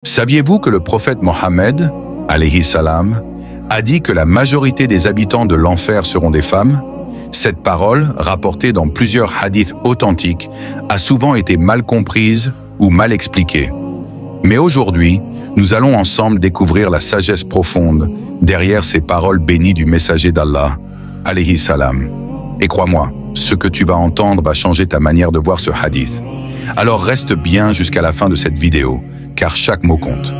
Saviez-vous que le prophète Mohammed, alayhi salam, a dit que la majorité des habitants de l'enfer seront des femmes? Cette parole, rapportée dans plusieurs hadiths authentiques, a souvent été mal comprise ou mal expliquée. Mais aujourd'hui, nous allons ensemble découvrir la sagesse profonde derrière ces paroles bénies du messager d'Allah, alayhi salam. Et crois-moi, ce que tu vas entendre va changer ta manière de voir ce hadith. Alors reste bien jusqu'à la fin de cette vidéo, car chaque mot compte.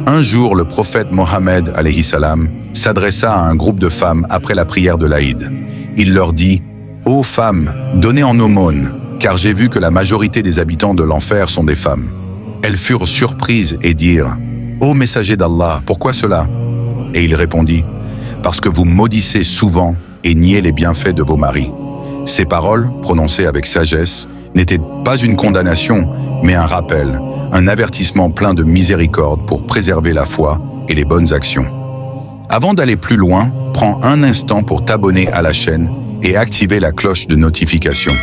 Un jour, le prophète Mohammed, alayhi salam, s'adressa à un groupe de femmes après la prière de l'Aïd. Il leur dit « Ô femmes, donnez en aumône, car j'ai vu que la majorité des habitants de l'enfer sont des femmes. » Elles furent surprises et dirent « Ô messager d'Allah, pourquoi cela ?» Et il répondit « Parce que vous maudissez souvent et niez les bienfaits de vos maris. » Ces paroles, prononcées avec sagesse, n'étaient pas une condamnation, mais un rappel, un avertissement plein de miséricorde pour préserver la foi et les bonnes actions. Avant d'aller plus loin, prends un instant pour t'abonner à la chaîne et activer la cloche de notification.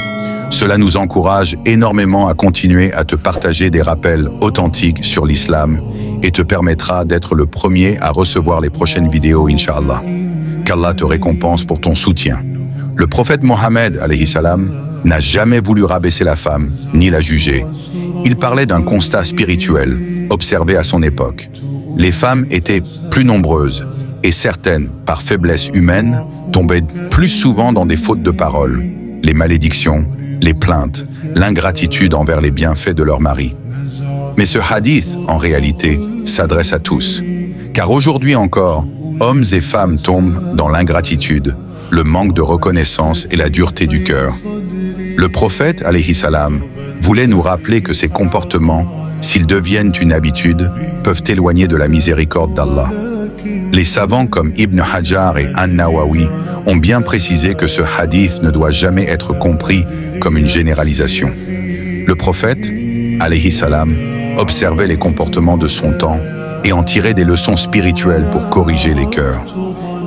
Cela nous encourage énormément à continuer à te partager des rappels authentiques sur l'islam et te permettra d'être le premier à recevoir les prochaines vidéos, Inch'Allah. Qu'Allah te récompense pour ton soutien. Le prophète Mohammed, alayhi salam, n'a jamais voulu rabaisser la femme, ni la juger. Il parlait d'un constat spirituel, observé à son époque. Les femmes étaient plus nombreuses, et certaines, par faiblesse humaine, tombaient plus souvent dans des fautes de parole, les malédictions, les plaintes, l'ingratitude envers les bienfaits de leur mari. Mais ce hadith, en réalité, s'adresse à tous. Car aujourd'hui encore, hommes et femmes tombent dans l'ingratitude, le manque de reconnaissance et la dureté du cœur. Le prophète, alayhi salam, voulait nous rappeler que ces comportements, s'ils deviennent une habitude, peuvent éloigner de la miséricorde d'Allah. Les savants comme Ibn Hajar et An-Nawawi ont bien précisé que ce hadith ne doit jamais être compris comme une généralisation. Le prophète, alayhi salam, observait les comportements de son temps et en tirait des leçons spirituelles pour corriger les cœurs.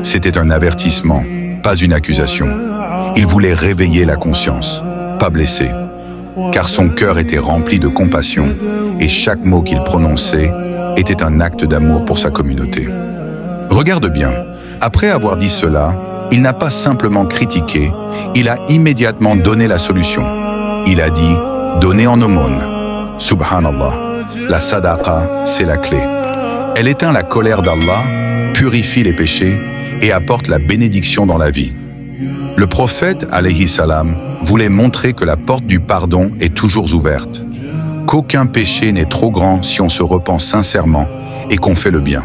C'était un avertissement, pas une accusation. Il voulait réveiller la conscience, pas blesser, car son cœur était rempli de compassion et chaque mot qu'il prononçait était un acte d'amour pour sa communauté. Regarde bien, après avoir dit cela, il n'a pas simplement critiqué, il a immédiatement donné la solution. Il a dit « Donnez en aumône ». Subhanallah, la sadaqa, c'est la clé. Elle éteint la colère d'Allah, purifie les péchés et apporte la bénédiction dans la vie. Le prophète, alayhi salam, voulait montrer que la porte du pardon est toujours ouverte, qu'aucun péché n'est trop grand si on se repent sincèrement et qu'on fait le bien.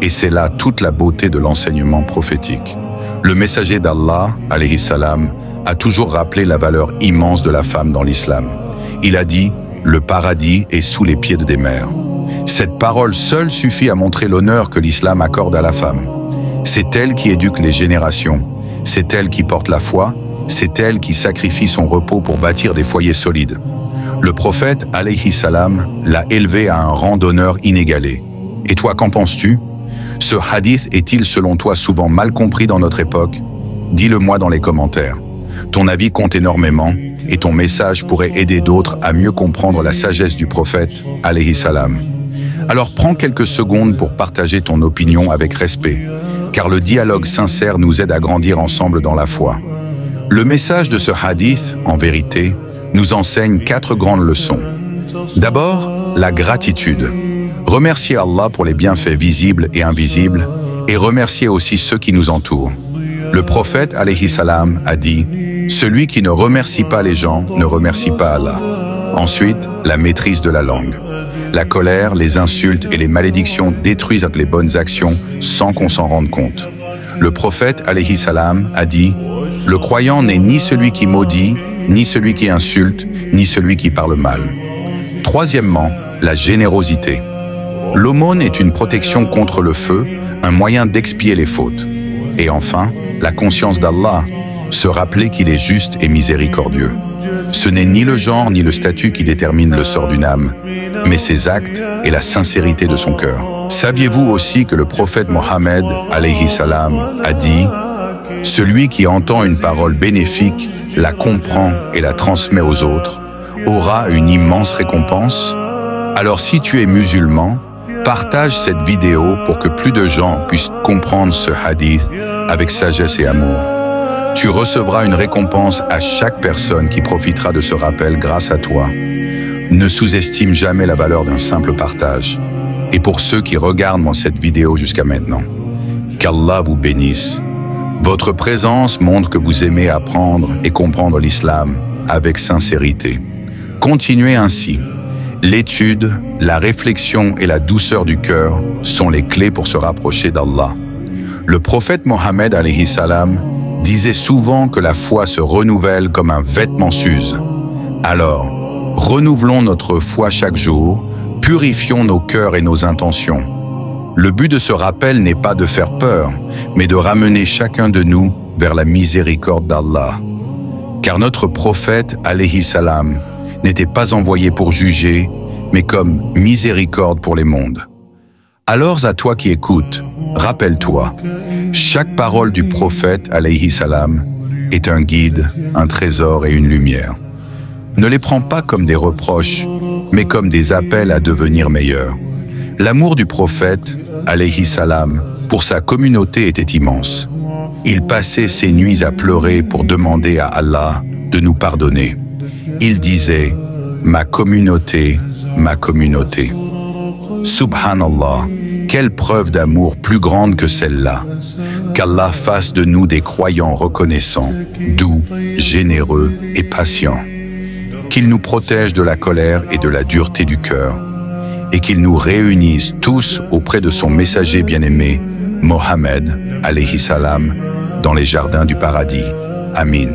Et c'est là toute la beauté de l'enseignement prophétique. Le messager d'Allah, alayhi salam, a toujours rappelé la valeur immense de la femme dans l'islam. Il a dit « Le paradis est sous les pieds des mères ». Cette parole seule suffit à montrer l'honneur que l'islam accorde à la femme. C'est elle qui éduque les générations, c'est elle qui porte la foi, c'est elle qui sacrifie son repos pour bâtir des foyers solides. Le prophète, alayhi salam, l'a élevée à un rang d'honneur inégalé. Et toi, qu'en penses-tu? Ce hadith est-il selon toi souvent mal compris dans notre époque? Dis-le-moi dans les commentaires. Ton avis compte énormément et ton message pourrait aider d'autres à mieux comprendre la sagesse du prophète, alayhi salam. Alors prends quelques secondes pour partager ton opinion avec respect, car le dialogue sincère nous aide à grandir ensemble dans la foi. Le message de ce hadith, en vérité, nous enseigne 4 grandes leçons. D'abord, la gratitude. Remercier Allah pour les bienfaits visibles et invisibles, et remercier aussi ceux qui nous entourent. Le prophète, alayhi salam, a dit « Celui qui ne remercie pas les gens ne remercie pas Allah ». Ensuite, la maîtrise de la langue. La colère, les insultes et les malédictions détruisent les bonnes actions sans qu'on s'en rende compte. Le prophète, alayhi salam, a dit « Le croyant n'est ni celui qui maudit, ni celui qui insulte, ni celui qui parle mal ». Troisièmement, la générosité. L'aumône est une protection contre le feu, un moyen d'expier les fautes. Et enfin, la conscience d'Allah, se rappeler qu'il est juste et miséricordieux. Ce n'est ni le genre ni le statut qui détermine le sort d'une âme, mais ses actes et la sincérité de son cœur. Saviez-vous aussi que le prophète Mohammed, alayhi salam, a dit « Celui qui entend une parole bénéfique, la comprend et la transmet aux autres, aura une immense récompense ?» Alors si tu es musulman, Partage cette vidéo pour que plus de gens puissent comprendre ce hadith avec sagesse et amour. Tu recevras une récompense à chaque personne qui profitera de ce rappel grâce à toi. Ne sous-estime jamais la valeur d'un simple partage. Et pour ceux qui regardent cette vidéo jusqu'à maintenant, qu'Allah vous bénisse. Votre présence montre que vous aimez apprendre et comprendre l'islam avec sincérité. Continuez ainsi. L'étude, la réflexion et la douceur du cœur sont les clés pour se rapprocher d'Allah. Le prophète Mohammed alayhi salam disait souvent que la foi se renouvelle comme un vêtement s'use. Alors, renouvelons notre foi chaque jour, purifions nos cœurs et nos intentions. Le but de ce rappel n'est pas de faire peur, mais de ramener chacun de nous vers la miséricorde d'Allah. Car notre prophète alayhi salam n'était pas envoyé pour juger, mais comme miséricorde pour les mondes. Alors à toi qui écoutes, rappelle-toi, chaque parole du prophète alayhi salam est un guide, un trésor et une lumière. Ne les prends pas comme des reproches, mais comme des appels à devenir meilleur. L'amour du prophète alayhi salam pour sa communauté était immense. Il passait ses nuits à pleurer pour demander à Allah de nous pardonner. Il disait « Ma communauté, ma communauté ». Subhanallah, quelle preuve d'amour plus grande que celle-là. Qu'Allah fasse de nous des croyants reconnaissants, doux, généreux et patients. Qu'il nous protège de la colère et de la dureté du cœur. Et qu'il nous réunisse tous auprès de son messager bien-aimé, Mohammed alayhi salam, dans les jardins du paradis. Amin.